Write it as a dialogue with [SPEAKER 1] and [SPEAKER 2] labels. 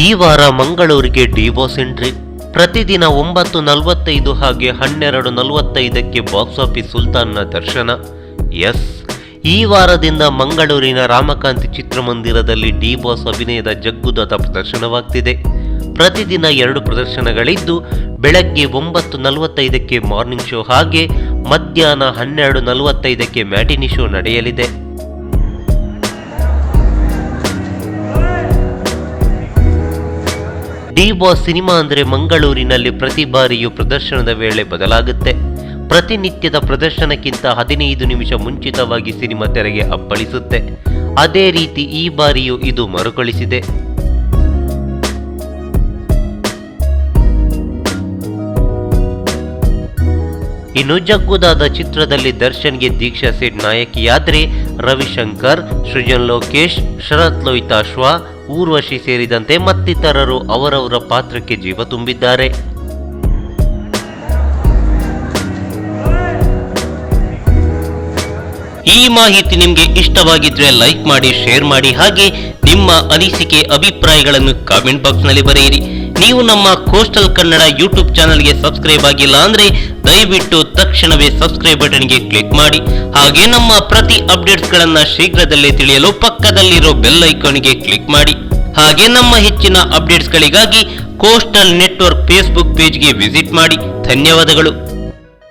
[SPEAKER 1] ಈ ವಾರ ಮಂಗಳೂರಿಗೆ ಡಿವೋರ್ಸ್ ಎಂಟ್ರಿ. ಪ್ರತಿದಿನ 9:45 ಹಾಗೆ 12:45ಕ್ಕೆ ಬಾಕ್ಸ್ ಆಫೀಸ್ ಸುಲ್ತಾನ್ನ ದರ್ಶನ. ಎಸ್, ಈ ವಾರದಿಂದ ಮಂಗಳೂರಿನ ರಾಮಕಾಂತಿ ಚಿತ್ರಮಂದಿರದಲ್ಲಿ ಡಿವೋರ್ಸ್ ಅಭಿನಯದ ಜಗ್ಗುದಾದ ಪ್ರದರ್ಶನವಾಗ್ತಿದೆ. ಪ್ರತಿದಿನ 2 ಪ್ರದರ್ಶನಗಳಿದ್ದು, ಬೆಳಗ್ಗೆ 9:45ಕ್ಕೆ ಮಾರ್ನಿಂಗ್ ಶೋ ಹಾಗೆ ಮಧ್ಯಾಹ್ನ 12:45ಕ್ಕೆ ಮ್ಯಾಟಿನಿ ಶೋ ನಡೆಯಲಿದೆ. ಡಿವೋರ್ಸ್ ಸಿನಿಮಾ ಅಂದರೆ ಮಂಗಳೂರಿನಲ್ಲಿ ಪ್ರತಿ ಬಾರಿಯೂ ಪ್ರದರ್ಶನದ ವೇಳೆ ಬದಲಾಗುತ್ತೆ. ಪ್ರತಿನಿತ್ಯದ ಪ್ರದರ್ಶನಕ್ಕಿಂತ 15 ನಿಮಿಷ ಮುಂಚಿತವಾಗಿ ಸಿನಿಮಾ ತೆರೆಗೆ ಅಪ್ಪಳಿಸುತ್ತೆ. ಅದೇ ರೀತಿ ಈ ಬಾರಿಯೂ ಇದು ಮರುಕಳಿಸಿದೆ. ಇನ್ನು ಜಗ್ಗುದಾದ ಚಿತ್ರದಲ್ಲಿ ದರ್ಶನ್ಗೆ ದೀಕ್ಷಾ ಸೇಠ್ ನಾಯಕಿಯಾದ್ರೆ, ರವಿಶಂಕರ್, ಸೃಜನ್ ಲೋಕೇಶ್, ಶರತ್ ಲೋಹಿತಾಶ್ವ, ಊರ್ವಶಿ ಸೇರಿದಂತೆ ಮತ್ತಿತರರು ಅವರವರ ಪಾತ್ರಕ್ಕೆ ಜೀವ ತುಂಬಿದ್ದಾರೆ. ಈ ಮಾಹಿತಿ ನಿಮಗೆ ಇಷ್ಟವಾಗಿದ್ರೆ ಲೈಕ್ ಮಾಡಿ, ಶೇರ್ ಮಾಡಿ, ಹಾಗೆ ನಿಮ್ಮ ಅನಿಸಿಕೆ ಅಭಿಪ್ರಾಯಗಳನ್ನು ಕಾಮೆಂಟ್ ಬಾಕ್ಸ್ ನಲ್ಲಿ ಬರೆಯಿರಿ. ನೀವು ನಮ್ಮ ಕೋಸ್ಟಲ್ ಕನ್ನಡ ಯೂಟ್ಯೂಬ್ ಚಾನಲ್ಗೆ ಸಬ್ಸ್ಕ್ರೈಬ್ ಆಗಿಲ್ಲ ಅಂದ್ರೆ ದಯವಿಟ್ಟು ತಕ್ಷಣವೇ ಸಬ್ಸ್ಕ್ರೈಬ್ ಬಟನ್ಗೆ ಕ್ಲಿಕ್ ಮಾಡಿ. ಹಾಗೆ ನಮ್ಮ ಪ್ರತಿ ಅಪ್ಡೇಟ್ಸ್ಗಳನ್ನ ಶೀಘ್ರದಲ್ಲೇ ತಿಳಿಯಲು ಪಕ್ಕದಲ್ಲಿರೋ ಬೆಲ್ ಐಕಾನ್ಗೆ ಕ್ಲಿಕ್ ಮಾಡಿ. ಹಾಗೆ ನಮ್ಮ ಹೆಚ್ಚಿನ ಅಪ್ಡೇಟ್ಸ್ಗಳಿಗಾಗಿ ಕೋಸ್ಟಲ್ ನೆಟ್ವರ್ಕ್ ಫೇಸ್ಬುಕ್ ಪೇಜ್ಗೆ ವಿಸಿಟ್ ಮಾಡಿ. ಧನ್ಯವಾದಗಳು.